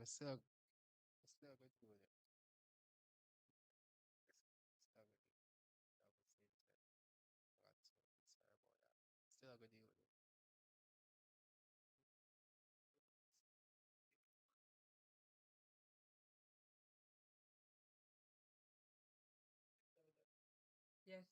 still going to do it. Still going to do it. Sorry about that. Still going to do it. Yes.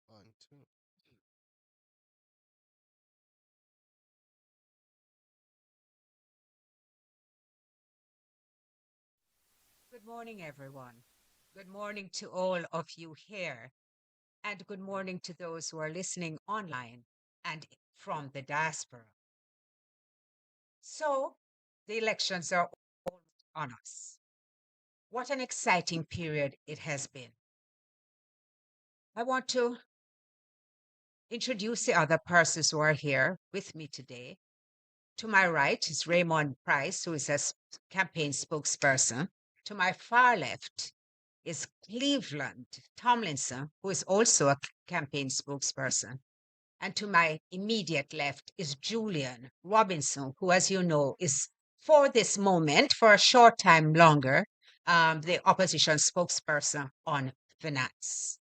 One, two. Good morning, everyone. Good morning to all of you here, and good morning to those who are listening online and from the diaspora. So, the elections are almost on us. What an exciting period it has been. I want to introduce the other persons who are here with me today. To my right is Raymond Price, who is a campaign spokesperson. To my far left is Cleveland Tomlinson, who is also a campaign spokesperson. And to my immediate left is Julian Robinson, who, as you know, is for this moment, for a short time longer, the opposition spokesperson on finance.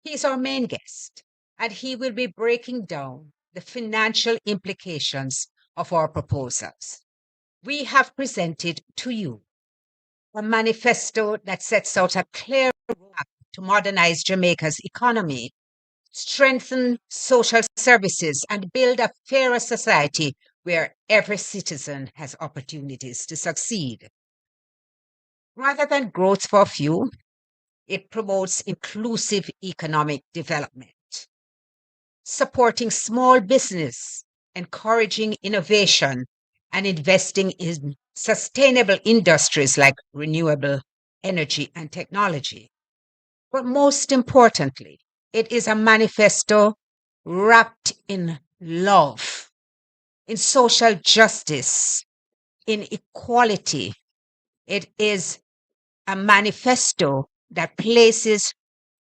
He's our main guest, and he will be breaking down the financial implications of our proposals. We have presented to you a manifesto that sets out a clear roadmap to modernize Jamaica's economy, strengthen social services, and build a fairer society where every citizen has opportunities to succeed. Rather than growth for few, it promotes inclusive economic development, supporting small business, encouraging innovation, and investing in sustainable industries like renewable energy and technology. But most importantly, it is a manifesto wrapped in love, in social justice, in equality. It is a manifesto that places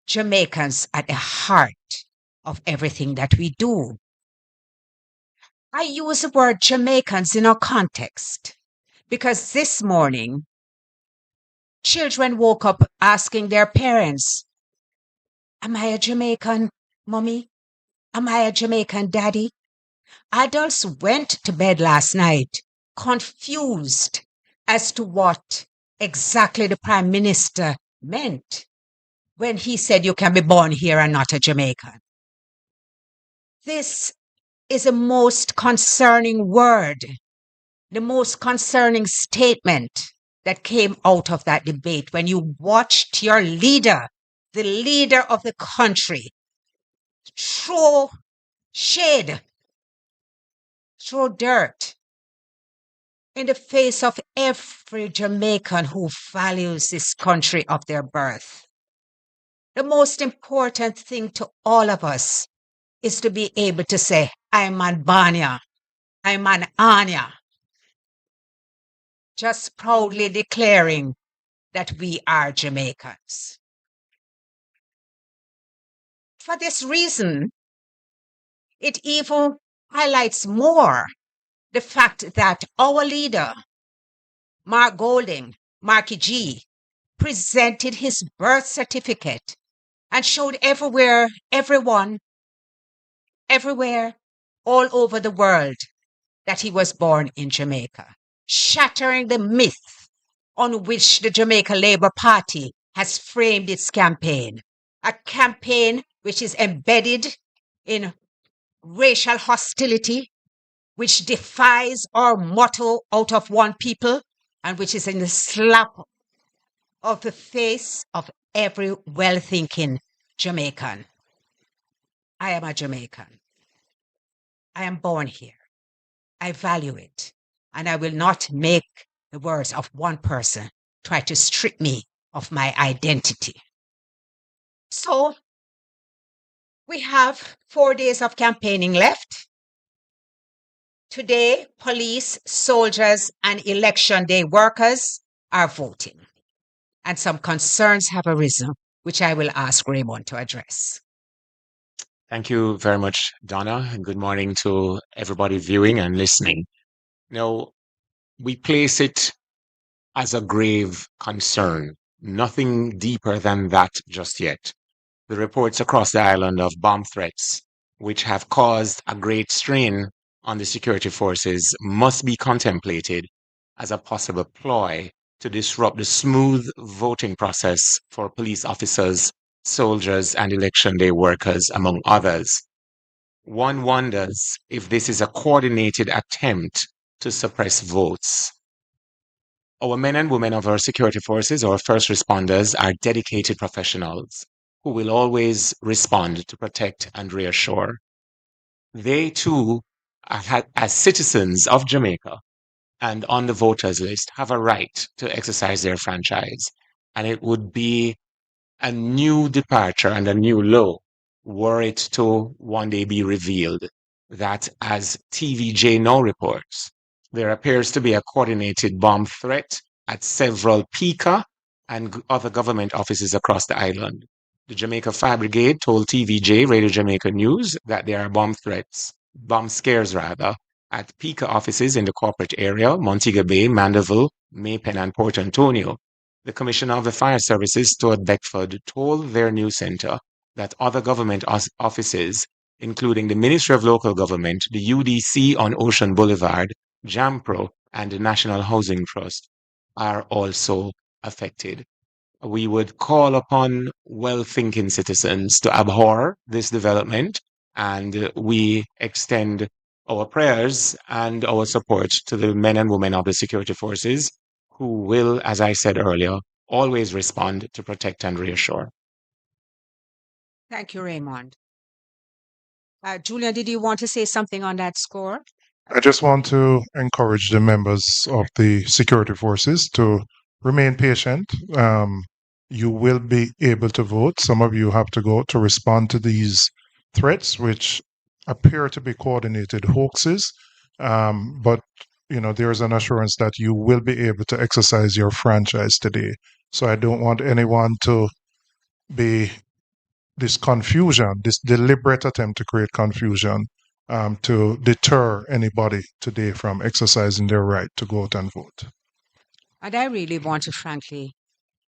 Jamaicans at the heart of everything that we do. I use the word Jamaicans in our context because this morning, children woke up asking their parents, am I a Jamaican, mommy? Am I a Jamaican daddy? Adults went to bed last night confused as to what exactly the Prime Minister meant when he said you can be born here and not a Jamaican. This is the most concerning word, the most concerning statement that came out of that debate when you watched your leader, the leader of the country, throw shade, throw dirt in the face of every Jamaican who values this country of their birth. The most important thing to all of us is to be able to say, I'm an Banya, I'm an Anya. just proudly declaring that we are Jamaicans. For this reason, it even highlights more the fact that our leader, Mark Golding, Marky G, presented his birth certificate and showed everywhere, all over the world, that he was born in Jamaica, shattering the myth on which the Jamaica Labour Party has framed its campaign, a campaign which is embedded in racial hostility, which defies our motto out of one people, and which is in the slap of the face of every well-thinking Jamaican. I am a Jamaican. I am born here. I value it. And I will not make the words of one person try to strip me of my identity. So we have 4 days of campaigning left. Today, police, soldiers, and election day workers are voting. And some concerns have arisen, which I will ask Raymond to address. Thank you very much, Donna, and good morning to everybody viewing and listening. Now, we place it as a grave concern, nothing deeper than that just yet. The reports across the island of bomb threats, which have caused a great strain on the security forces, must be contemplated as a possible ploy to disrupt the smooth voting process for police officers, soldiers, and election day workers, among others. One wonders if this is a coordinated attempt to suppress votes. Our men and women of our security forces, our first responders, are dedicated professionals who will always respond to protect and reassure. They too, as citizens of Jamaica and on the voters list, have a right to exercise their franchise. And it would be a new departure and a new low were it to one day be revealed that, as TVJ now reports, there appears to be a coordinated bomb threat at several PICA and other government offices across the island. The Jamaica Fire Brigade told TVJ, Radio Jamaica News, that there are bomb scares rather, at PICA offices in the corporate area, Montego Bay, Mandeville, Maypen, and Port Antonio. The Commissioner of the Fire Services, Stuart Beckford, told their news center that other government offices, including the Ministry of Local Government, the UDC on Ocean Boulevard, JAMPRO, and the National Housing Trust, are also affected. We would call upon well-thinking citizens to abhor this development, and we extend our prayers and our support to the men and women of the security forces who will, as I said earlier, always respond to protect and reassure. Thank you, Raymond. Julia, did you want to say something on that score? I just want to encourage the members of the security forces to remain patient. You will be able to vote. Some of you have to go to respond to these threats, which appear to be coordinated hoaxes. But there's an assurance that you will be able to exercise your franchise today. So I don't want anyone to be this confusion, this deliberate attempt to create confusion, to deter anybody today from exercising their right to go out and vote. And I really want to frankly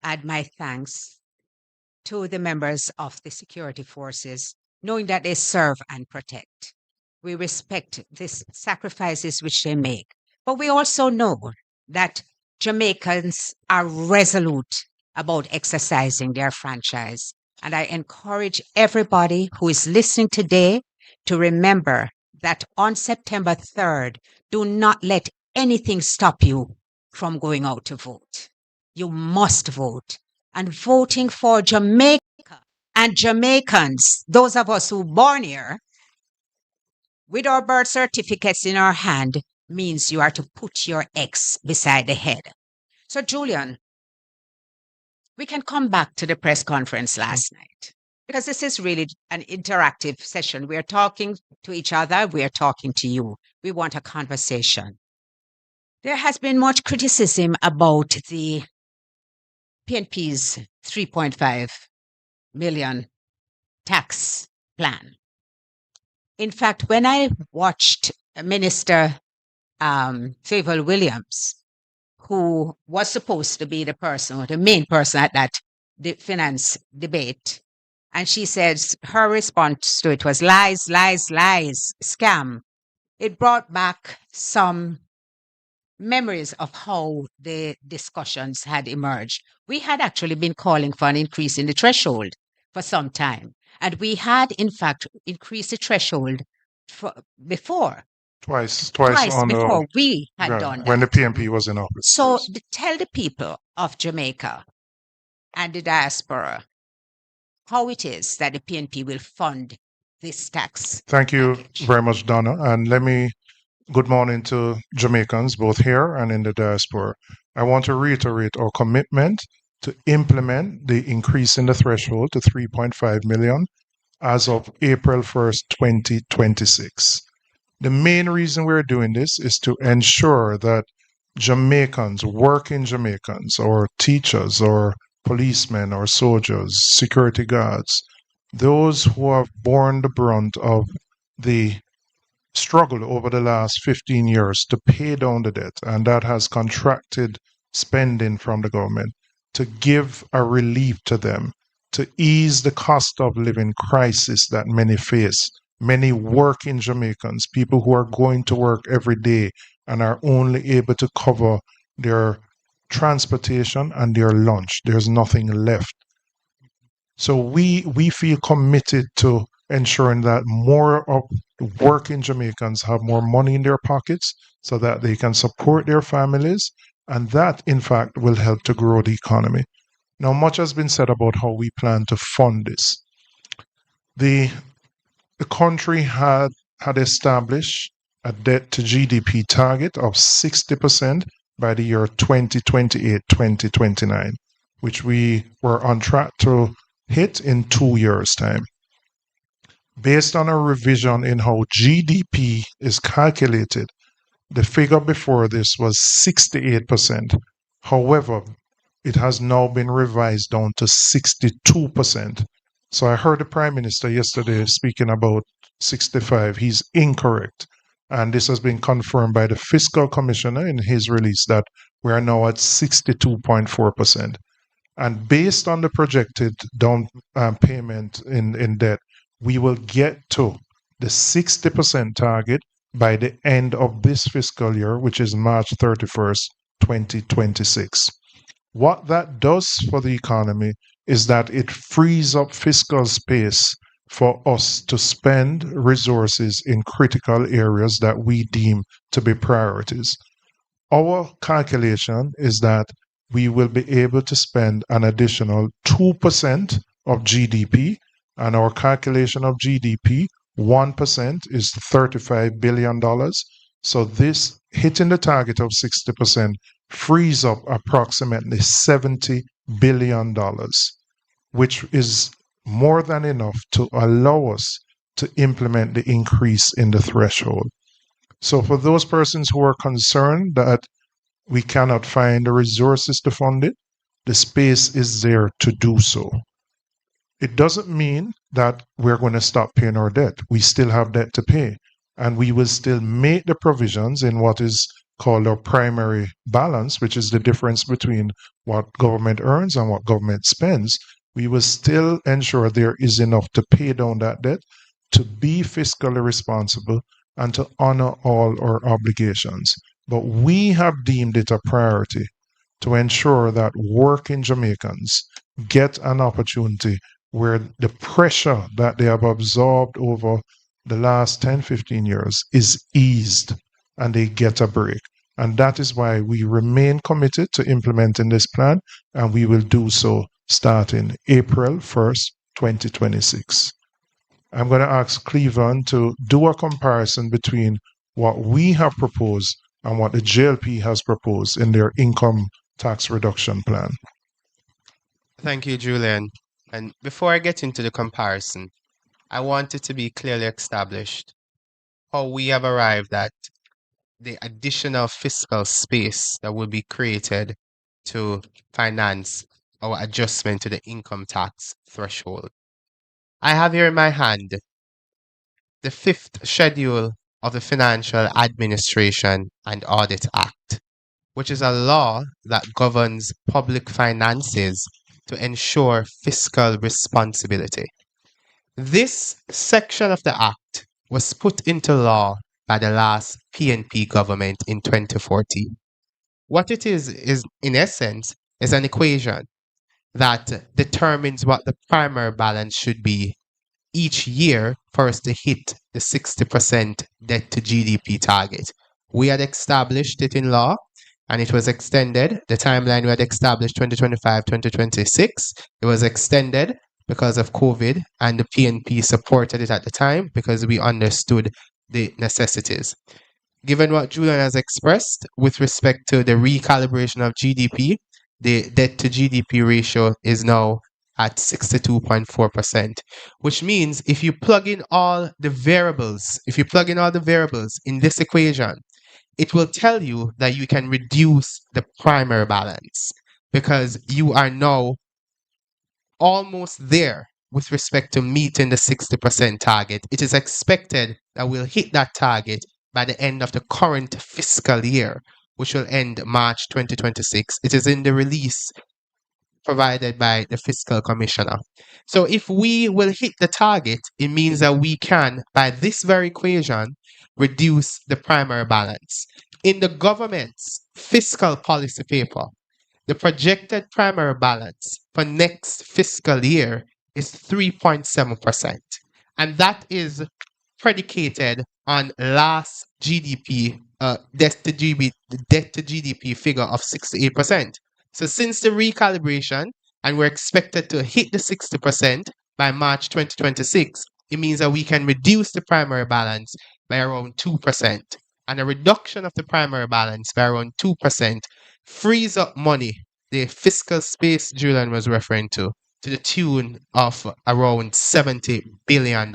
add my thanks to the members of the security forces, knowing that they serve and protect. We respect the sacrifices which they make, but we also know that Jamaicans are resolute about exercising their franchise. And I encourage everybody who is listening today to remember that on September 3rd, do not let anything stop you from going out to vote. You must vote. And voting for Jamaica and Jamaicans, those of us who are born here, with our birth certificates in our hand, means you are to put your X beside the head. So, Julian, we can come back to the press conference last night, because this is really an interactive session. We are talking to each other. We are talking to you. We want a conversation. There has been much criticism about the PNP's 3.5 million tax plan. In fact, when I watched Minister Favour Williams, who was supposed to be the main person at that finance debate, and she says her response to it was lies, lies, lies, scam. It brought back some memories of how the discussions had emerged. We had actually been calling for an increase in the threshold for some time. And we had, in fact, increased the threshold before. Twice Before we had done that. when the PNP was in office. So tell the people of Jamaica and the diaspora how it is that the PNP will fund this tax. Thank you package. very much, Donna. And good morning to Jamaicans, both here and in the diaspora. I want to reiterate our commitment to implement the increase in the threshold to 3.5 million as of April 1st, 2026. The main reason we're doing this is to ensure that Jamaicans, working Jamaicans, or teachers, or policemen, or soldiers, security guards, those who have borne the brunt of the struggle over the last 15 years to pay down the debt, and that has contracted spending from the government, to give a relief to them, to ease the cost of living crisis that many face. Many working Jamaicans, people who are going to work every day and are only able to cover their transportation and their lunch. There's nothing left. So we feel committed to ensuring that more of working Jamaicans have more money in their pockets so that they can support their families. And that, in fact, will help to grow the economy. Now, much has been said about how we plan to fund this. The country had established a debt to GDP target of 60% by the year 2028-2029, which we were on track to hit in 2 years' time. Based on a revision in how GDP is calculated, the figure before this was 68%. However, it has now been revised down to 62%. So I heard the Prime Minister yesterday speaking about 65. He's incorrect. And this has been confirmed by the Fiscal Commissioner in his release that we are now at 62.4%. And based on the projected down payment in debt, we will get to the 60% target by the end of this fiscal year, which is March 31st, 2026. What that does for the economy is that it frees up fiscal space for us to spend resources in critical areas that we deem to be priorities. Our calculation is that we will be able to spend an additional 2% of GDP, and our calculation of GDP, 1% is $35 billion. So this hitting the target of 60% frees up approximately $70 billion, which is more than enough to allow us to implement the increase in the threshold. So for those persons who are concerned that we cannot find the resources to fund it, the space is there to do so. It doesn't mean that we're going to stop paying our debt. We still have debt to pay, and we will still make the provisions in what is called our primary balance, which is the difference between what government earns and what government spends. We will still ensure there is enough to pay down that debt, to be fiscally responsible, and to honor all our obligations. But we have deemed it a priority to ensure that working Jamaicans get an opportunity where the pressure that they have absorbed over the last 10, 15 years is eased and they get a break. And that is why we remain committed to implementing this plan, and we will do so starting April 1st, 2026. I'm going to ask Cleveland to do a comparison between what we have proposed and what the JLP has proposed in their income tax reduction plan. Thank you, Julian. And before I get into the comparison, I want it to be clearly established how we have arrived at the additional fiscal space that will be created to finance our adjustment to the income tax threshold. I have here in my hand the fifth schedule of the Financial Administration and Audit Act, which is a law that governs public finances to ensure fiscal responsibility. This section of the Act was put into law by the last PNP government in 2014. What it is in essence, is an equation that determines what the primary balance should be each year for us to hit the 60% debt to GDP target. We had established it in law and it was extended. The timeline we had established 2025, 2026, it was extended because of COVID, and the PNP supported it at the time because we understood the necessities. Given what Julian has expressed with respect to the recalibration of GDP, the debt to GDP ratio is now at 62.4%, which means if you plug in all the variables, in this equation, it will tell you that you can reduce the primary balance because you are now almost there with respect to meeting the 60% target. It is expected that we'll hit that target by the end of the current fiscal year, which will end March 2026. It is in the release provided by the fiscal commissioner. So if we will hit the target, it means that we can, by this very equation, reduce the primary balance. In the government's fiscal policy paper, the projected primary balance for next fiscal year is 3.7%. And that is predicated on last GDP, debt to GDP figure of 68%. So since the recalibration, and we're expected to hit the 60% by March 2026, it means that we can reduce the primary balance by around 2%. And a reduction of the primary balance by around 2% frees up money, the fiscal space Julian was referring to the tune of around $70 billion.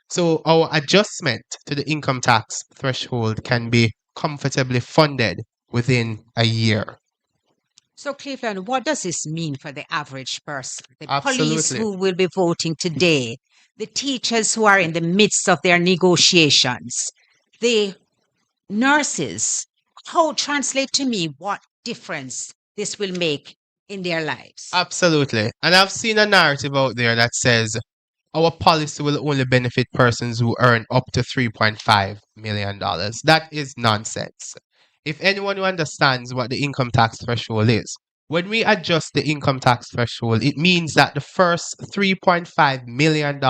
So our adjustment to the income tax threshold can be comfortably funded within a year. So, Cleveland, what does this mean for the average person? The police Absolutely. who will be voting today, the teachers who are in the midst of their negotiations, the nurses. How translate to me what difference this will make in their lives? Absolutely. And I've seen a narrative out there that says our policy will only benefit persons who earn up to $3.5 million. That is nonsense. If anyone who understands what the income tax threshold is, when we adjust the income tax threshold, it means that the first $3.5 million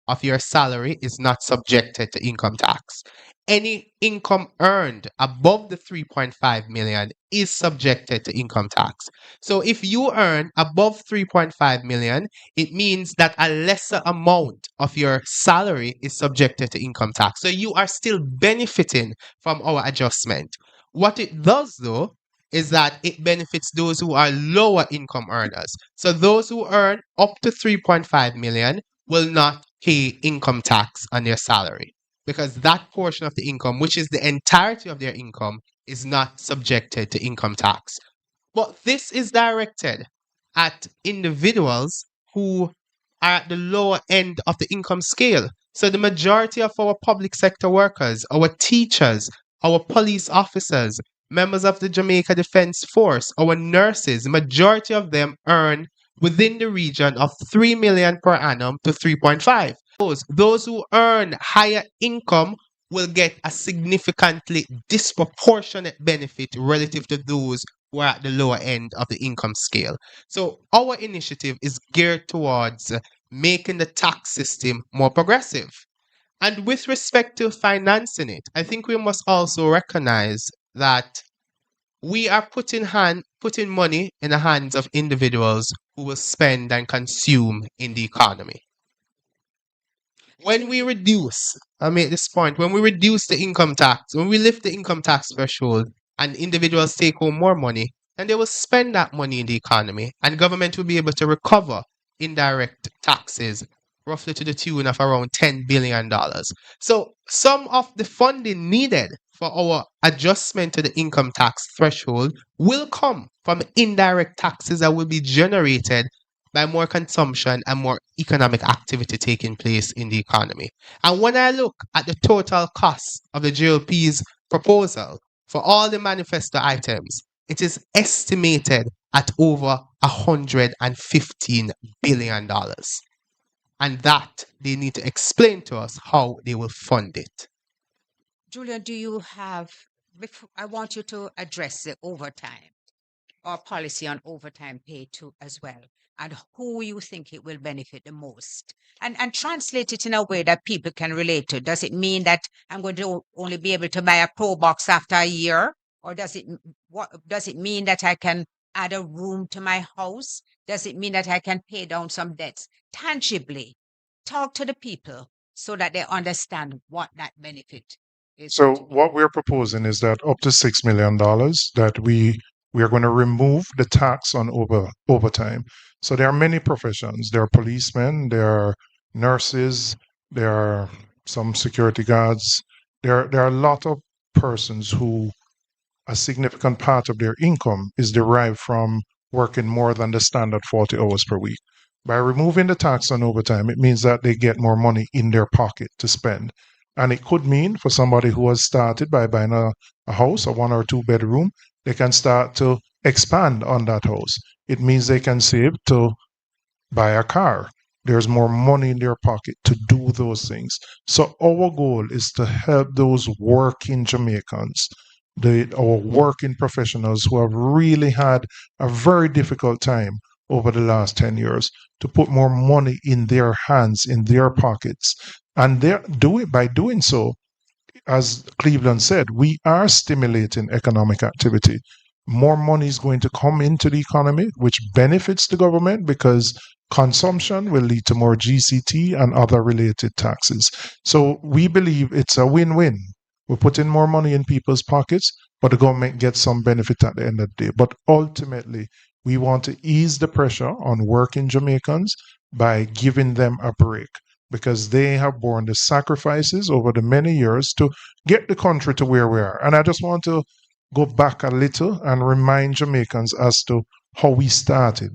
of your salary is not subjected to income tax. Any income earned above the 3.5 million is subjected to income tax. So if you earn above 3.5 million, it means that a lesser amount of your salary is subjected to income tax. So you are still benefiting from our adjustment. What it does though is that it benefits those who are lower income earners. So those who earn up to 3.5 million will not pay income tax on their salary, because that portion of the income, which is the entirety of their income, is not subjected to income tax. But this is directed at individuals who are at the lower end of the income scale. So the majority of our public sector workers, our teachers, our police officers, members of the Jamaica Defense Force, our nurses, majority of them earn within the region of 3 million per annum to 3.5. Those who earn higher income will get a significantly disproportionate benefit relative to those who are at the lower end of the income scale. So our initiative is geared towards making the tax system more progressive. And with respect to financing it, I think we must also recognize that we are putting money in the hands of individuals who will spend and consume in the economy. When we reduce, I make this point, when we reduce the income tax, when we lift the income tax threshold and individuals take home more money, then they will spend that money in the economy, and government will be able to recover indirect taxes roughly to the tune of around $10 billion. So some of the funding needed for our adjustment to the income tax threshold will come from indirect taxes that will be generated by more consumption and more economic activity taking place in the economy. And when I look at the total cost of the GLP's proposal for all the manifesto items, it is estimated at over $115 billion. And that they need to explain to us how they will fund it. Julian, do you have, I want you to address the overtime or policy on overtime pay too as well, and who you think it will benefit the most. And translate it in a way that people can relate to. Does it mean that I'm going to only be able to buy a Pro Box after a year? Or does it mean that I can add a room to my house? Does it mean that I can pay down some debts? Tangibly, talk to the people so that they understand what that benefit is. So what we're proposing is that up to $6 million that we are going to remove the tax on overtime. So there are many professions. There are policemen, there are nurses, there are some security guards. There are a lot of persons who a significant part of their income is derived from working more than the standard 40 hours per week. By removing the tax on overtime, it means that they get more money in their pocket to spend. And it could mean for somebody who has started by buying a house, a 1 or 2 bedroom, they can start to expand on that house. It means they can save to buy a car. There's more money in their pocket to do those things. So our goal is to help those working Jamaicans, our working professionals who have really had a very difficult time over the last 10 years, to put more money in their hands, in their pockets. And by doing so, as Cleveland said, we are stimulating economic activity. More money is going to come into the economy, which benefits the government because consumption will lead to more GCT and other related taxes. So we believe it's a win-win. We're putting more money in people's pockets, but the government gets some benefit at the end of the day. But ultimately, we want to ease the pressure on working Jamaicans by giving them a break, because they have borne the sacrifices over the many years to get the country to where we are. And I just want to go back a little and remind Jamaicans as to how we started.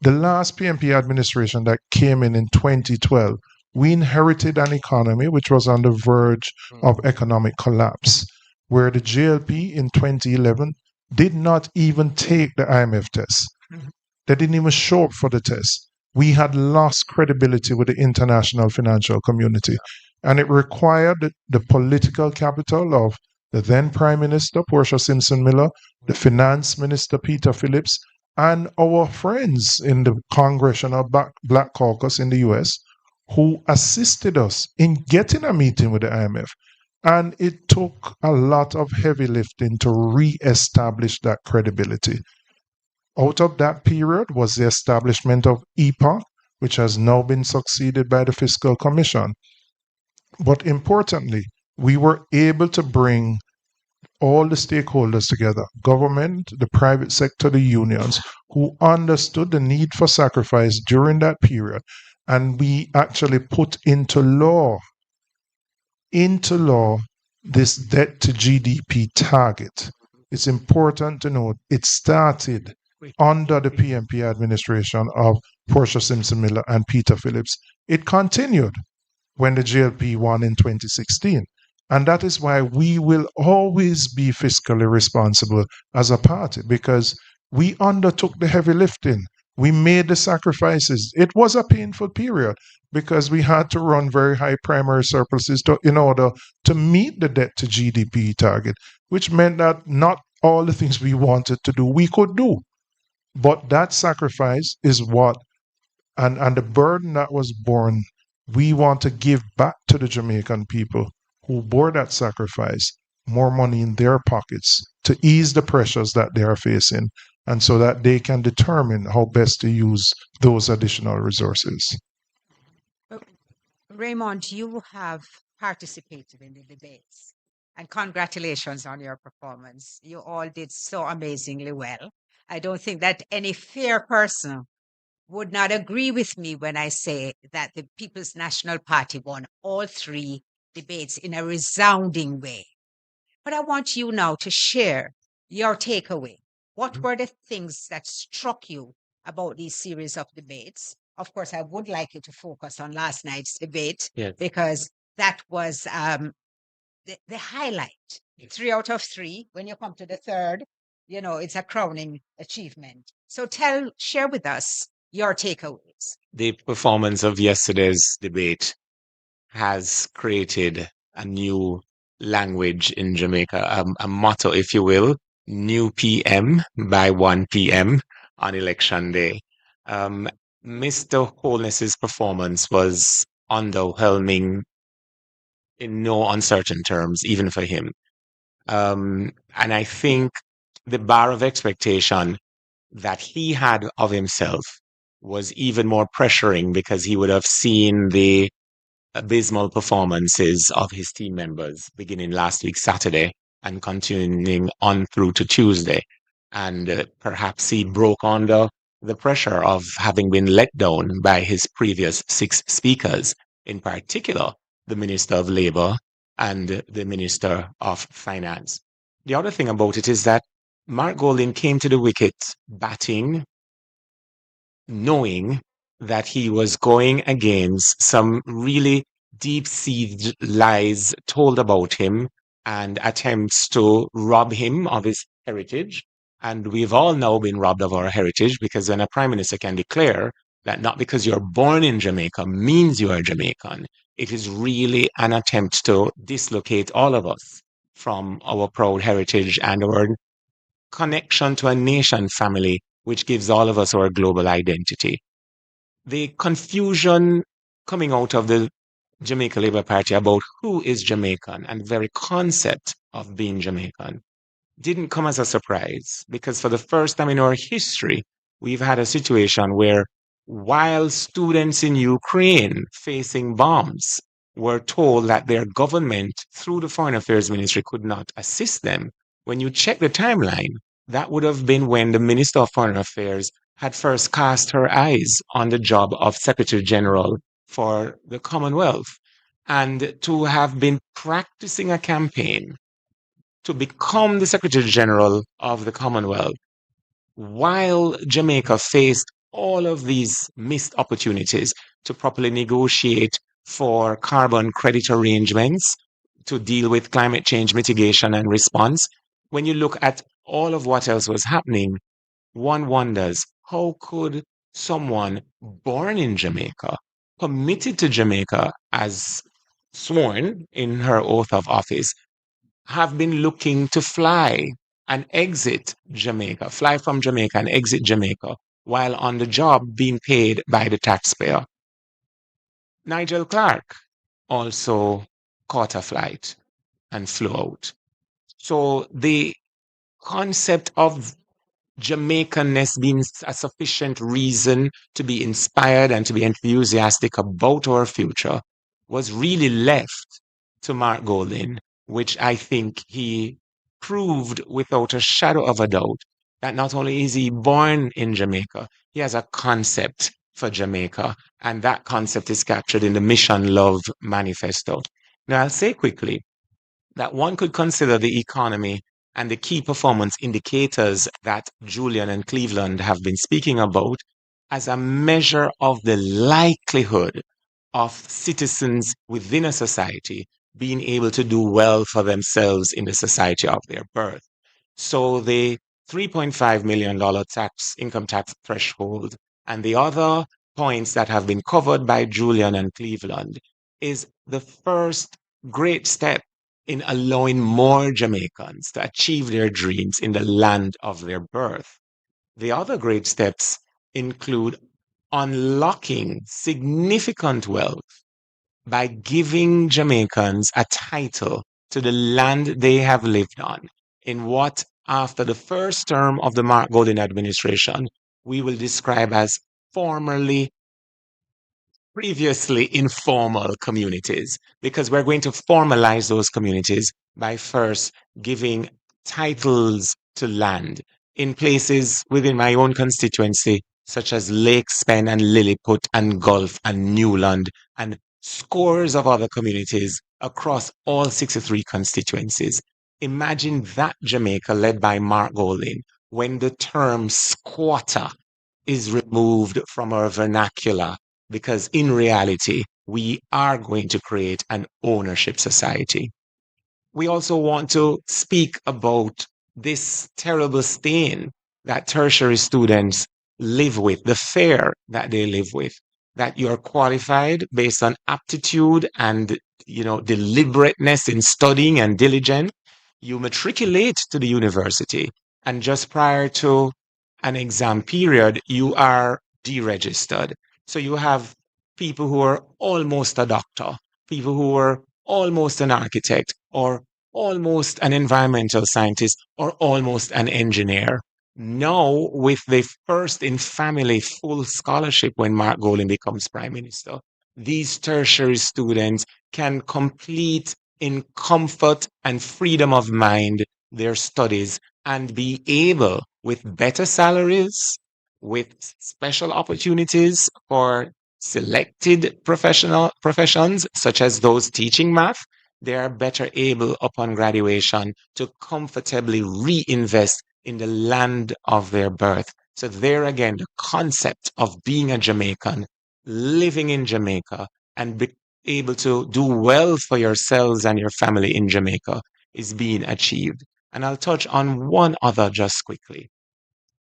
The last PNP administration that came in 2012, we inherited an economy which was on the verge of economic collapse, where the JLP in 2011 did not even take the IMF test. They didn't even show up for the test. We had lost credibility with the international financial community, and it required the political capital of the then Prime Minister, Portia Simpson Miller, the Finance Minister, Peter Phillips, and our friends in the Congressional Black Caucus in the US, who assisted us in getting a meeting with the IMF. And it took a lot of heavy lifting to re-establish that credibility. Out of that period was the establishment of EPA, which has now been succeeded by the Fiscal Commission. But importantly, we were able to bring all the stakeholders together, government, the private sector, the unions, who understood the need for sacrifice during that period. And we actually put into law this debt to GDP target. It's important to note it started under the PNP administration of Portia Simpson Miller and Peter Phillips. It continued when the JLP won in 2016. And that is why we will always be fiscally responsible as a party, because we undertook the heavy lifting. We made the sacrifices. It was a painful period because we had to run very high primary surpluses in order to meet the debt to GDP target, which meant that not all the things we wanted to do, we could do. But that sacrifice is what, and the burden that was borne, we want to give back to the Jamaican people who bore that sacrifice more money in their pockets to ease the pressures that they are facing, and so that they can determine how best to use those additional resources. Raymond, you have participated in the debates, and congratulations on your performance. You all did so amazingly well. I don't think that any fair person would not agree with me when I say that the People's National Party won all 3 debates in a resounding way. But I want you now to share your takeaway. What were the things that struck you about these series of debates? Of course, I would like you to focus on last night's debate because that was the highlight. 3 out of 3. When you come to the third, it's a crowning achievement. So share with us your takeaways. The performance of yesterday's debate has created a new language in Jamaica, a motto, if you will, new PM by 1 p.m. on election day. Mr. Holness's performance was underwhelming in no uncertain terms, even for him. And I think the bar of expectation that he had of himself was even more pressuring because he would have seen the abysmal performances of his team members beginning last week, Saturday, and continuing on through to Tuesday. And perhaps he broke under the pressure of having been let down by his previous 6 speakers, in particular, the Minister of Labour and the Minister of Finance. The other thing about it is that Mark Golding came to the wicket batting, knowing that he was going against some really deep-seated lies told about him and attempts to rob him of his heritage. And we've all now been robbed of our heritage because when a prime minister can declare that not because you're born in Jamaica means you are Jamaican, it is really an attempt to dislocate all of us from our proud heritage and our connection to a nation family, which gives all of us our global identity. The confusion coming out of the Jamaica Labour Party about who is Jamaican and the very concept of being Jamaican didn't come as a surprise because for the first time in our history, we've had a situation where while students in Ukraine facing bombs were told that their government through the Foreign Affairs Ministry could not assist them, when you check the timeline, that would have been when the Minister of Foreign Affairs had first cast her eyes on the job of Secretary General for the Commonwealth. And to have been practicing a campaign to become the Secretary General of the Commonwealth while Jamaica faced all of these missed opportunities to properly negotiate for carbon credit arrangements to deal with climate change mitigation and response. When you look at all of what else was happening, one wonders, how could someone born in Jamaica, committed to Jamaica as sworn in her oath of office, have been looking to fly and exit Jamaica, fly from Jamaica and exit Jamaica, while on the job being paid by the taxpayer? Nigel Clark also caught a flight and flew out. So the concept of Jamaicanness being a sufficient reason to be inspired and to be enthusiastic about our future was really left to Mark Golding, which I think he proved without a shadow of a doubt that not only is he born in Jamaica, he has a concept for Jamaica, and that concept is captured in the Mission Love Manifesto. Now, I'll say quickly that one could consider the economy and the key performance indicators that Julian and Cleveland have been speaking about as a measure of the likelihood of citizens within a society being able to do well for themselves in the society of their birth. So the $3.5 million income tax threshold and the other points that have been covered by Julian and Cleveland is the first great step in allowing more Jamaicans to achieve their dreams in the land of their birth. The other great steps include unlocking significant wealth by giving Jamaicans a title to the land they have lived on in what, after the first term of the Mark Golding administration, we will describe as previously informal communities, because we're going to formalize those communities by first giving titles to land in places within my own constituency, such as Lake Spen and Lilliput and Gulf and Newland and scores of other communities across all 63 constituencies. Imagine that Jamaica led by Mark Golding when the term squatter is removed from our vernacular, because in reality, we are going to create an ownership society. We also want to speak about this terrible stain that tertiary students live with, the fear that they live with, that you're qualified based on aptitude and deliberateness in studying and diligence. You matriculate to the university, and just prior to an exam period, you are deregistered. So you have people who are almost a doctor, people who are almost an architect, or almost an environmental scientist, or almost an engineer. Now, with the first in family full scholarship when Mark Golding becomes prime minister, these tertiary students can complete in comfort and freedom of mind their studies and be able, with better salaries, with special opportunities for selected professions, such as those teaching math, they are better able upon graduation to comfortably reinvest in the land of their birth. So there again, the concept of being a Jamaican, living in Jamaica, and be able to do well for yourselves and your family in Jamaica is being achieved. And I'll touch on one other just quickly.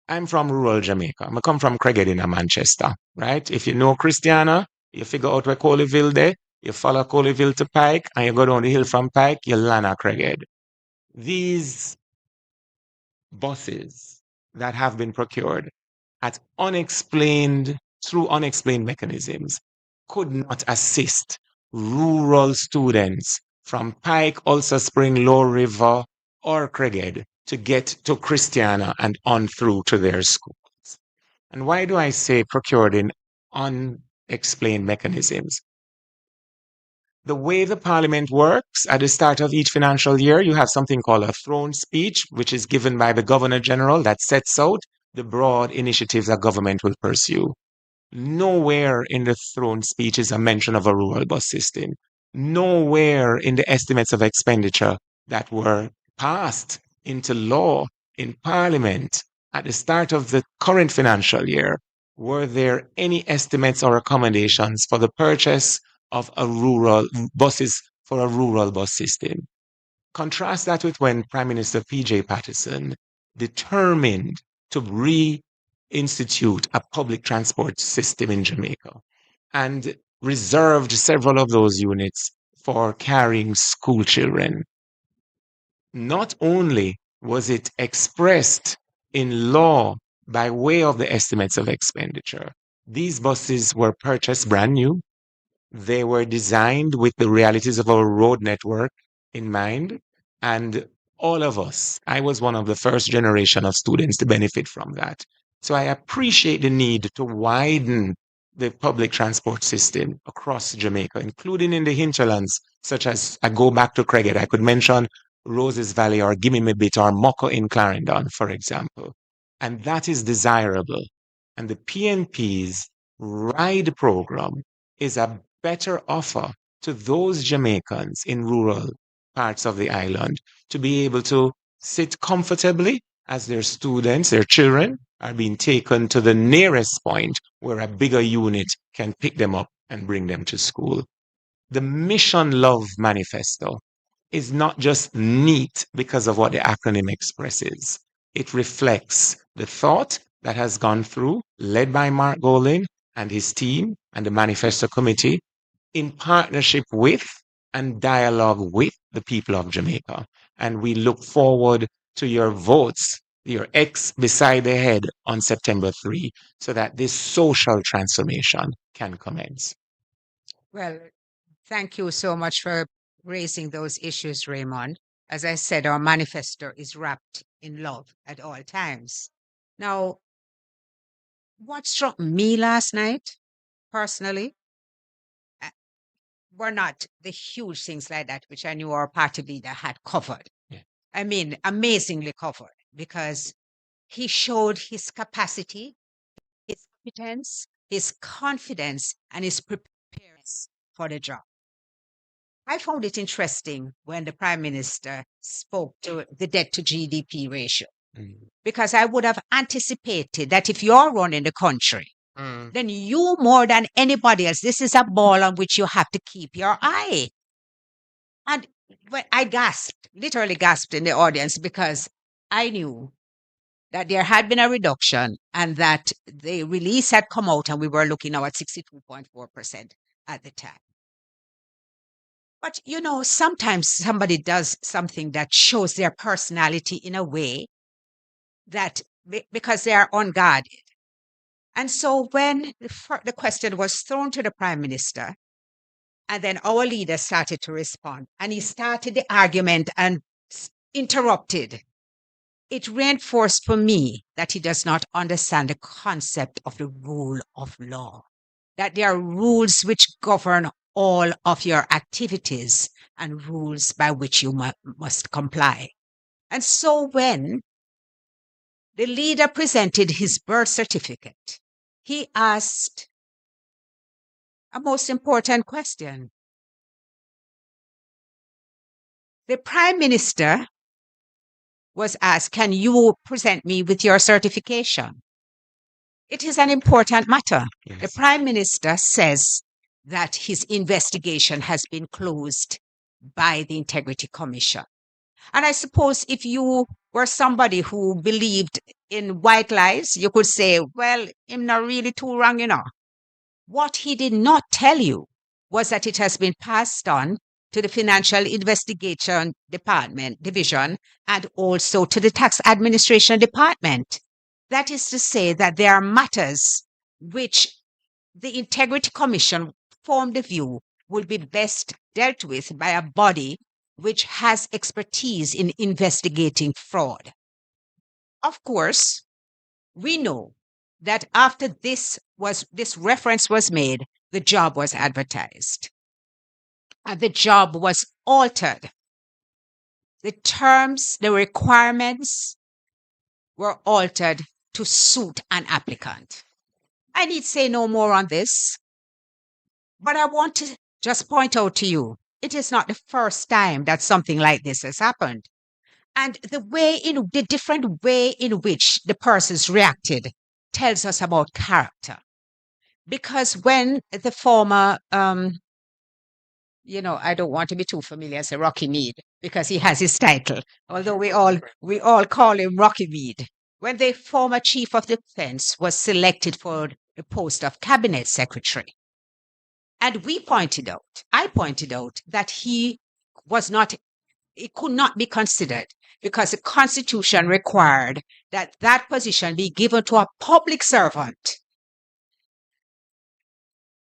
I'm from rural Jamaica. I come from Craighead in Manchester, right? If you know Christiana, you figure out where Coleyville there, you follow Coleyville to Pike, and you go down the hill from Pike, you land at Craighead. These buses that have been procured through unexplained mechanisms could not assist rural students from Pike, Ulster Spring, Low River, or Craighead to get to Christiana and on through to their schools. And why do I say procured in unexplained mechanisms? The way the parliament works, at the start of each financial year, you have something called a throne speech, which is given by the Governor General that sets out the broad initiatives that government will pursue. Nowhere in the throne speech is a mention of a rural bus system. Nowhere in the estimates of expenditure that were passed into law in Parliament at the start of the current financial year were there any estimates or accommodations for the purchase of buses for a rural bus system. Contrast that with when Prime Minister P.J. Patterson determined to reinstitute a public transport system in Jamaica and reserved several of those units for carrying school children. Not only was it expressed in law by way of the estimates of expenditure, these buses were purchased brand new. They were designed with the realities of our road network in mind. And all of us, I was one of the first generation of students to benefit from that. So I appreciate the need to widen the public transport system across Jamaica, including in the hinterlands, such as I go back to Craighead. I could mention Roses Valley or Gimme Me Bit or Moko in Clarendon, for example. And that is desirable. And the PNP's RIDE program is a better offer to those Jamaicans in rural parts of the island to be able to sit comfortably as their students, their children, are being taken to the nearest point where a bigger unit can pick them up and bring them to school. The Mission Love Manifesto is not just neat because of what the acronym expresses. It reflects the thought that has gone through, led by Mark Golding and his team and the Manifesto Committee, in partnership with and dialogue with the people of Jamaica. And we look forward to your votes, your X beside the head on September 3, so that this social transformation can commence. Well, thank you so much for raising those issues, Raymond. As I said, our manifesto is wrapped in love at all times. Now, what struck me last night, personally, were not the huge things like that, which I knew our party leader had covered. Yeah. I mean, amazingly covered, because he showed his capacity, his competence, his confidence, and his preparedness for the job. I found it interesting when the Prime Minister spoke to the debt to GDP ratio, because I would have anticipated that if you're running the country, then you more than anybody else, this is a ball on which you have to keep your eye. And when I gasped, literally gasped in the audience, because I knew that there had been a reduction and that the release had come out and we were looking now at 62.4% at the time. But, sometimes somebody does something that shows their personality in a way that because they are unguarded. And so when the question was thrown to the Prime Minister, and then our leader started to respond, and he started the argument and interrupted, it reinforced for me that he does not understand the concept of the rule of law, that there are rules which govern all of your activities and rules by which you must comply. And so when the leader presented his birth certificate, he asked a most important question. The Prime Minister was asked, can you present me with your certification? It is an important matter. Yes. The Prime Minister says that his investigation has been closed by the Integrity Commission. And I suppose if you were somebody who believed in white lies, you could say, well, I'm not really too wrong, What he did not tell you was that it has been passed on to the Financial Investigation Division and also to the Tax Administration Department. That is to say that there are matters which the Integrity Commission formed the view will be best dealt with by a body which has expertise in investigating fraud. Of course, we know that after this reference was made, the job was advertised. And the job was altered. The terms, the requirements were altered to suit an applicant. I need say no more on this, but I want to just point out to you, it is not the first time that something like this has happened. And the different way in which the persons reacted tells us about character. Because when the former, I don't want to be too familiar as a Rocky Mead because he has his title, although we all call him Rocky Mead. When the former chief of defense was selected for the post of cabinet secretary, and I pointed out that he could not be considered because the Constitution required that that position be given to a public servant.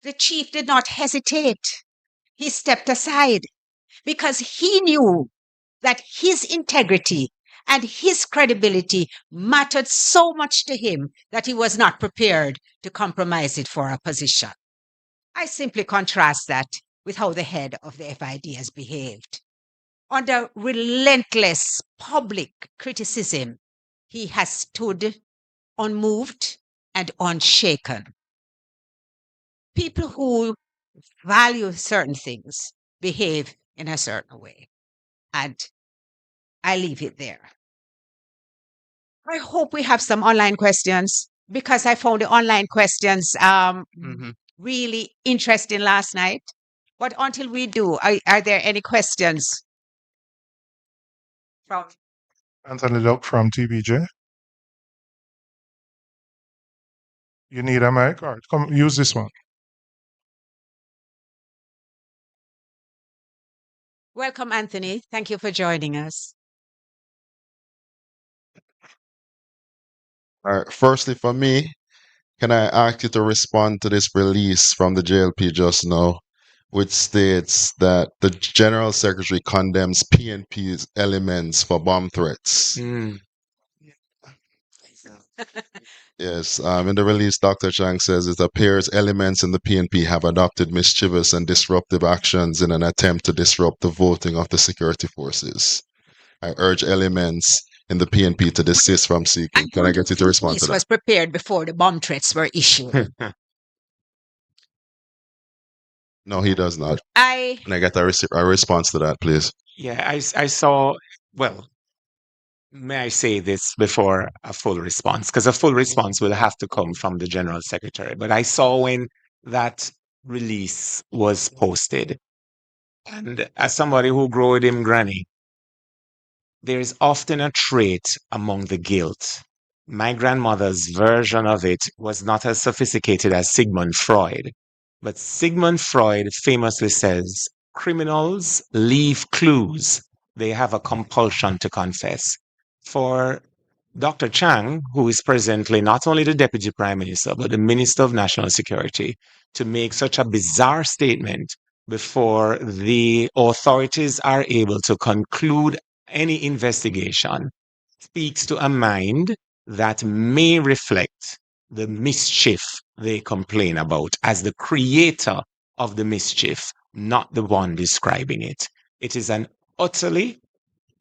The chief did not hesitate. He stepped aside because he knew that his integrity and his credibility mattered so much to him that he was not prepared to compromise it for a position. I simply contrast that with how the head of the FID has behaved. Under relentless public criticism, he has stood unmoved and unshaken. People who value certain things behave in a certain way. And I leave it there. I hope we have some online questions because I found the online questions really interesting last night. But until we do, are there any questions from Anthony Luck from TBJ? You need a mic? All right, come use this one. Welcome, Anthony. Thank you for joining us. All right. Firstly, for me, can I ask you to respond to this release from the JLP just now, which states that the General Secretary condemns PNP's elements for bomb threats? Yes, in the release, Dr. Chang says it appears elements in the PNP have adopted mischievous and disruptive actions in an attempt to disrupt the voting of the security forces. I urge elements in the PNP to desist from seeking. Can I get you to respond to that? This was prepared before the bomb threats were issued. No, he does not. I Can I get a response to that, please? Yeah, I saw, well, may I say this before a full response? Because a full response will have to come from the General Secretary. But I saw when that release was posted. And as somebody who grew with him granny, there is often a trait among the guilt. My grandmother's version of it was not as sophisticated as Sigmund Freud. But Sigmund Freud famously says criminals leave clues. They have a compulsion to confess. For Dr. Chang, who is presently not only the Deputy Prime Minister, but the Minister of National Security, to make such a bizarre statement before the authorities are able to conclude any investigation speaks to a mind that may reflect the mischief they complain about as the creator of the mischief, not the one describing it. It is an utterly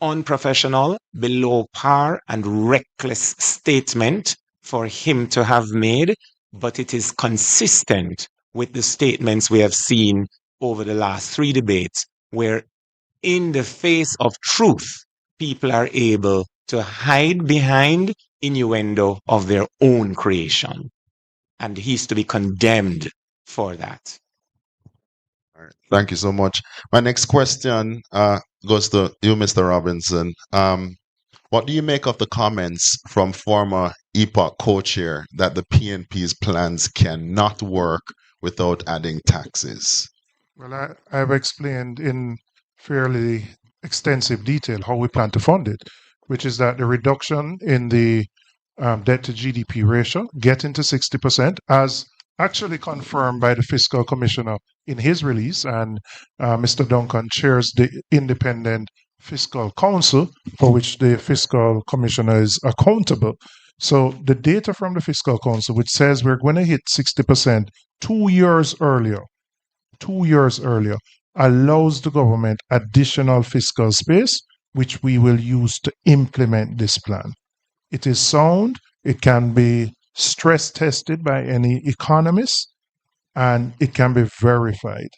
unprofessional, below par, and reckless statement for him to have made, but it is consistent with the statements we have seen over the last 3 debates, where in the face of truth, people are able to hide behind innuendo of their own creation. And he's to be condemned for that. All right. Thank you so much. My next question goes to you, Mr. Robinson. What do you make of the comments from former EPOC co-chair that the PNP's plans cannot work without adding taxes? Well, I've explained in fairly extensive detail how we plan to fund it, which is that the reduction in the debt to GDP ratio, getting to 60%, as actually confirmed by the fiscal commissioner in his release, and Mr. Duncan chairs the independent fiscal council for which the fiscal commissioner is accountable. So the data from the fiscal council, which says we're going to hit 60% 2 years earlier, allows the government additional fiscal space, which we will use to implement this plan. It is sound, it can be stress tested by any economist, and it can be verified.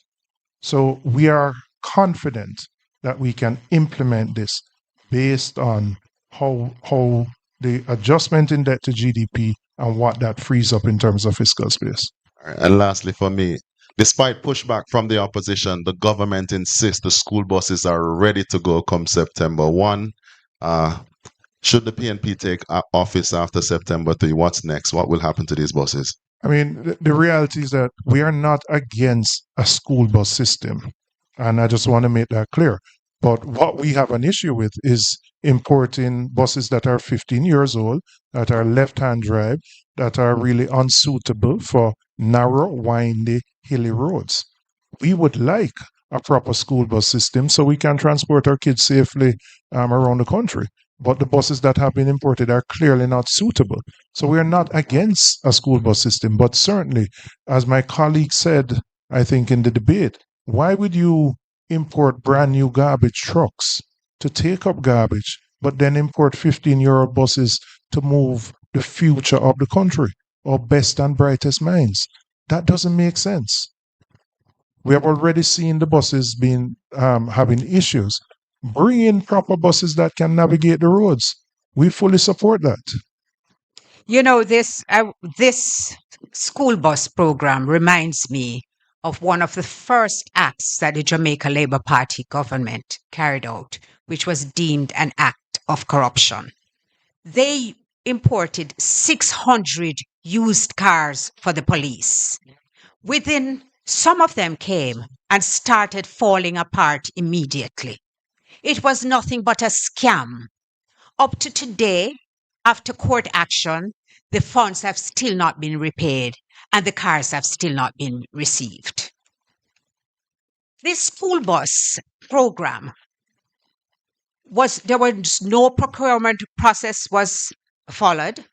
So we are confident that we can implement this based on how the adjustment in debt to GDP and what that frees up in terms of fiscal space. All right. And lastly, for me, despite pushback from the opposition, the government insists the school buses are ready to go come September 1. Should the PNP take office after September 3, what's next? What will happen to these buses? I mean, the reality is that we are not against a school bus system. And I just want to make that clear. But what we have an issue with is importing buses that are 15 years old, that are left-hand drive, that are really unsuitable for narrow, windy, hilly roads. We would like a proper school bus system so we can transport our kids safely around the country. But the buses that have been imported are clearly not suitable. So we are not against a school bus system, but certainly, as my colleague said, I think in the debate, why would you import brand new garbage trucks to take up garbage, but then import 15-year-old buses to move the future of the country, our best and brightest minds? That doesn't make sense. We have already seen the buses being having issues. Bring in proper buses that can navigate the roads. We fully support that. You know, this school bus program reminds me of one of the first acts that the Jamaica Labour Party government carried out, which was deemed an act of corruption. They imported 600 used cars for the police. Within, some of them came and started falling apart immediately. It was nothing but a scam. Up to today, after court action, the funds have still not been repaid and the cars have still not been received. This school bus program there was no procurement process was followed.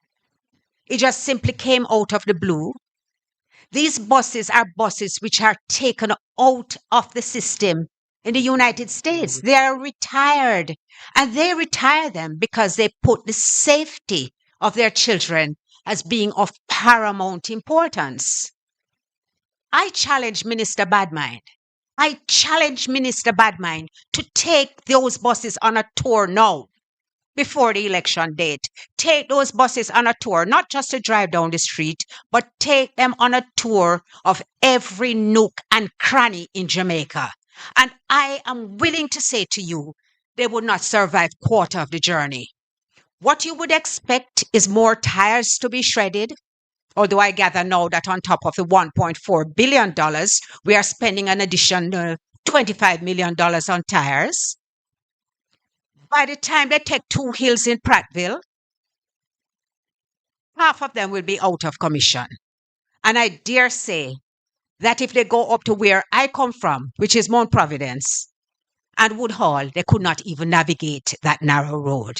It just simply came out of the blue. These buses are buses which are taken out of the system in the United States. They are retired, and they retire them because they put the safety of their children as being of paramount importance. I challenge Minister Badmind. I challenge Minister Badmind to take those buses on a tour now, before the election date. Take those buses on a tour, not just to drive down the street, but take them on a tour of every nook and cranny in Jamaica. And I am willing to say to you, they would not survive quarter of the journey. What you would expect is more tires to be shredded, although I gather now that on top of the $1.4 billion, we are spending an additional $25 million on tires. By the time they take 2 hills in Prattville, half of them will be out of commission. And I dare say that if they go up to where I come from, which is Mount Providence and Woodhall, they could not even navigate that narrow road.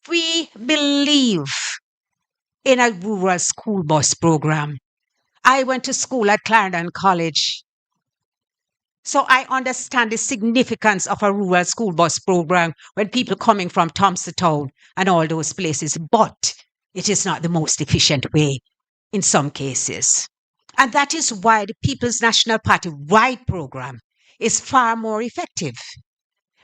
We believe in a rural school bus program. I went to school at Clarendon College, so I understand the significance of a rural school bus program when people coming from Thompsontown and all those places, but it is not the most efficient way in some cases. And that is why the People's National Party ride program is far more effective.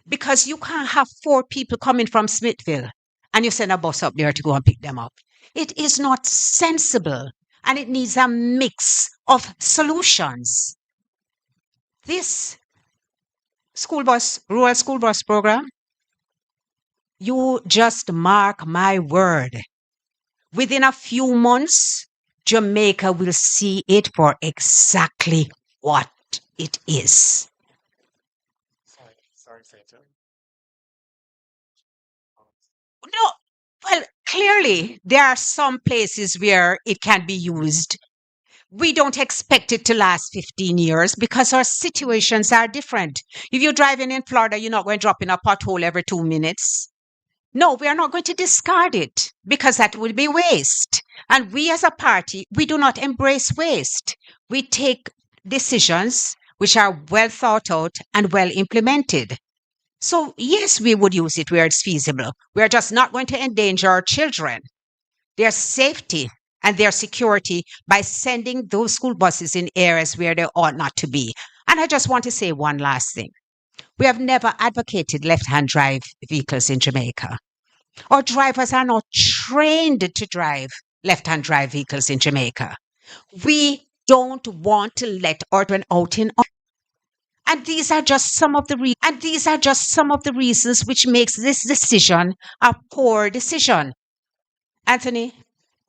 Because you can't have 4 people coming from Smithville and you send a bus up there to go and pick them up. It is not sensible, and it needs a mix of solutions. This rural school bus program, you just mark my word. Within a few months, Jamaica will see it for exactly what it is. Sorry, Senator. No, well, clearly, there are some places where it can be used. We don't expect it to last 15 years because our situations are different. If you're driving in Florida, you're not going to drop in a pothole every 2 minutes. No, we are not going to discard it because that would be waste. And we as a party, we do not embrace waste. We take decisions which are well thought out and well implemented. So yes, we would use it where it's feasible. We are just not going to endanger our children, their safety and their security by sending those school buses in areas where they ought not to be. And I just want to say one last thing. We have never advocated left-hand drive vehicles in Jamaica. Our drivers are not trained to drive left-hand drive vehicles in Jamaica. We don't want to let children out in. And these are just some of the reasons which makes this decision a poor decision. Anthony,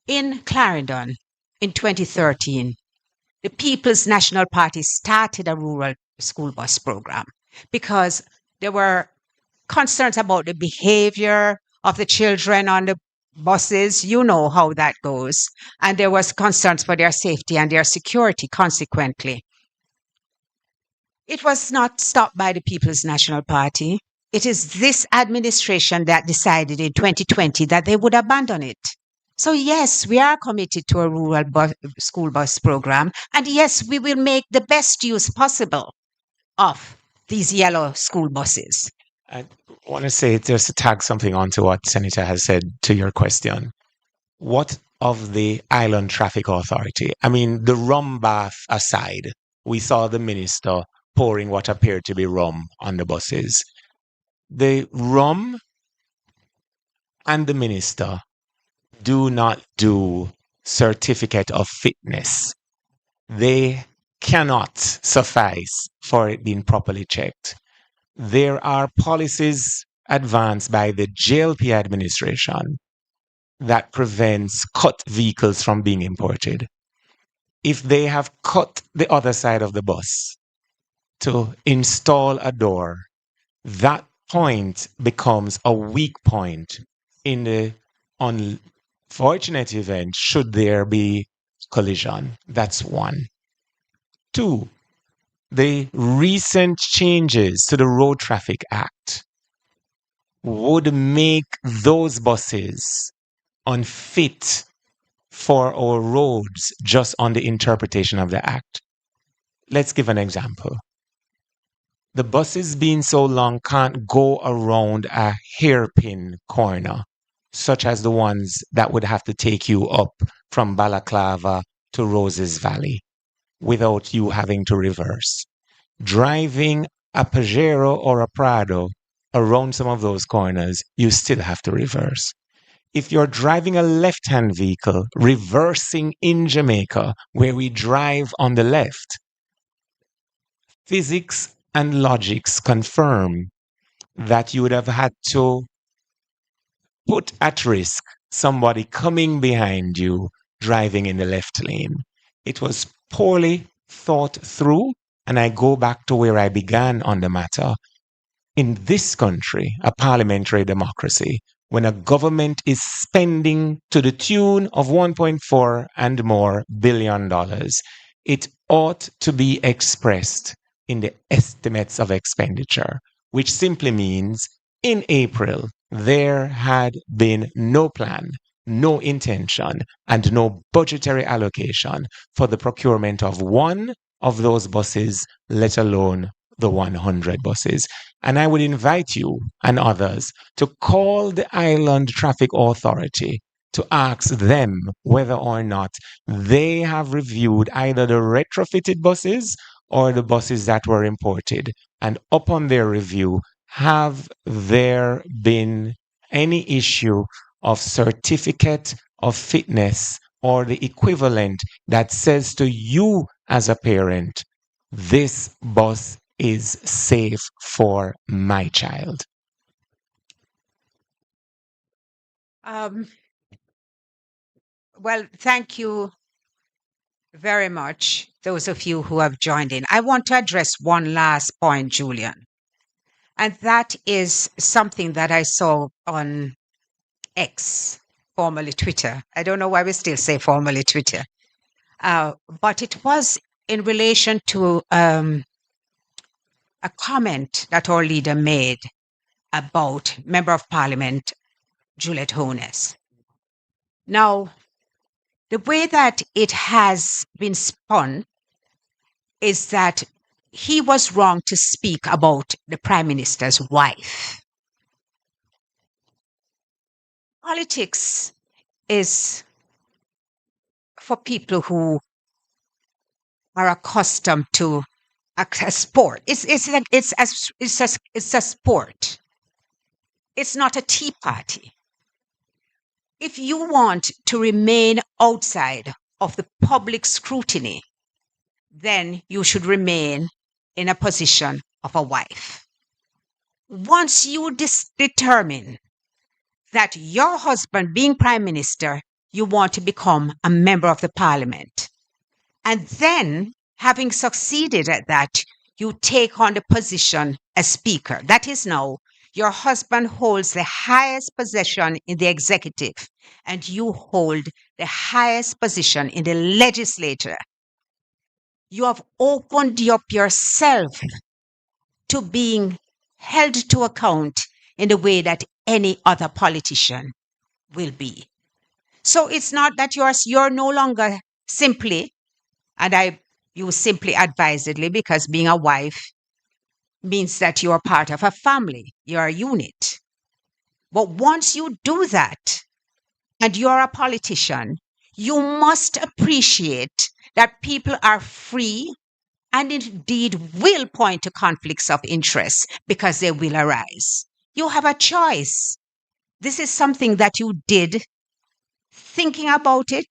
in Clarendon in 2013, the People's National Party started a rural school bus program because there were concerns about the behavior of the children on the buses. You know how that goes. And there was concerns for their safety and their security consequently. It was not stopped by the People's National Party. It is this administration that decided in 2020 that they would abandon it. So yes, we are committed to a rural school bus program. And yes, we will make the best use possible of these yellow school buses. I want to say, just to tag something onto what Senator has said to your question. What of the Island Traffic Authority? I mean, the rum bath aside, we saw the minister pouring what appeared to be rum on the buses. The rum and the minister do not do certificate of fitness. They cannot suffice for it being properly checked. There are policies advanced by the JLP administration that prevents cut vehicles from being imported. If they have cut the other side of the bus to install a door, that point becomes a weak point in the unfortunate event should there be collision. That's one. 2, the recent changes to the Road Traffic Act would make those buses unfit for our roads just on the interpretation of the Act. Let's give an example. The buses being so long can't go around a hairpin corner, such as the ones that would have to take you up from Balaclava to Roses Valley. without you having to reverse. Driving a Pajero or a Prado around some of those corners, you still have to reverse. If you're driving a left-hand vehicle, reversing in Jamaica, where we drive on the left, physics and logics confirm that you would have had to put at risk somebody coming behind you driving in the left lane. It was poorly thought through, and I go back to where I began on the matter. In this country, a parliamentary democracy, when a government is spending to the tune of 1.4 and more billion dollars, it ought to be expressed in the estimates of expenditure, which simply means in April, there had been no plan, no intention, and no budgetary allocation for the procurement of one of those buses, let alone the 100 buses. And I would invite you and others to call the Island Traffic Authority to ask them whether or not they have reviewed either the retrofitted buses or the buses that were imported. And upon their review, have there been any issue of certificate of fitness or the equivalent that says to you as a parent, this bus is safe for my child? Well, thank you very much, those of you who have joined in. I want to address one last point, Julian, and that is something that I saw on X, formerly Twitter. I don't know why we still say formerly Twitter, but it was in relation to a comment that our leader made about Member of Parliament Juliet Hones. Now, the way that it has been spun is that he was wrong to speak about the Prime Minister's wife. Politics is for people who are accustomed to a sport. It's a sport. It's not a tea party. If you want to remain outside of the public scrutiny, then you should remain in a position of a wife. Once you determine that your husband, being Prime Minister, you want to become a member of the Parliament, and then, having succeeded at that, you take on the position as Speaker. That is now, your husband holds the highest position in the executive, and you hold the highest position in the legislature. You have opened up yourself to being held to account in the way that any other politician will be. So it's not that you're no longer simply, and I use simply advisedly because being a wife means that you are part of a family, you're a unit. But once you do that, and you're a politician, you must appreciate that people are free and indeed will point to conflicts of interest because they will arise. You have a choice. This is something that you did, thinking about it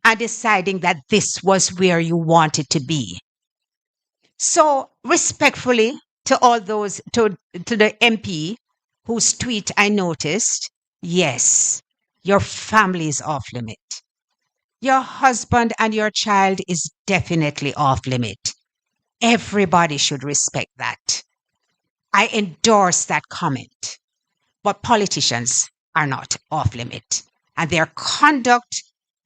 and deciding that this was where you wanted to be. So respectfully to all those, to the MP whose tweet I noticed, yes, your family is off limit. Your husband and your child is definitely off limit. Everybody should respect that. I endorse that comment. But politicians are not off limit. And their conduct,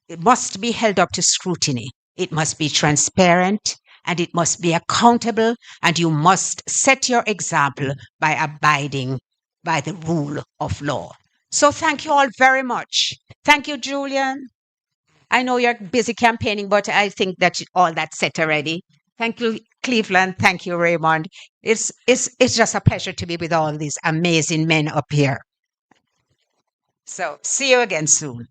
it must be held up to scrutiny. It must be transparent and it must be accountable. And you must set your example by abiding by the rule of law. So thank you all very much. Thank you, Julian. I know you're busy campaigning, but I think that all that's set already. Thank you, Cleveland. Thank you, Raymond. It's just a pleasure to be with all these amazing men up here. So see you again soon.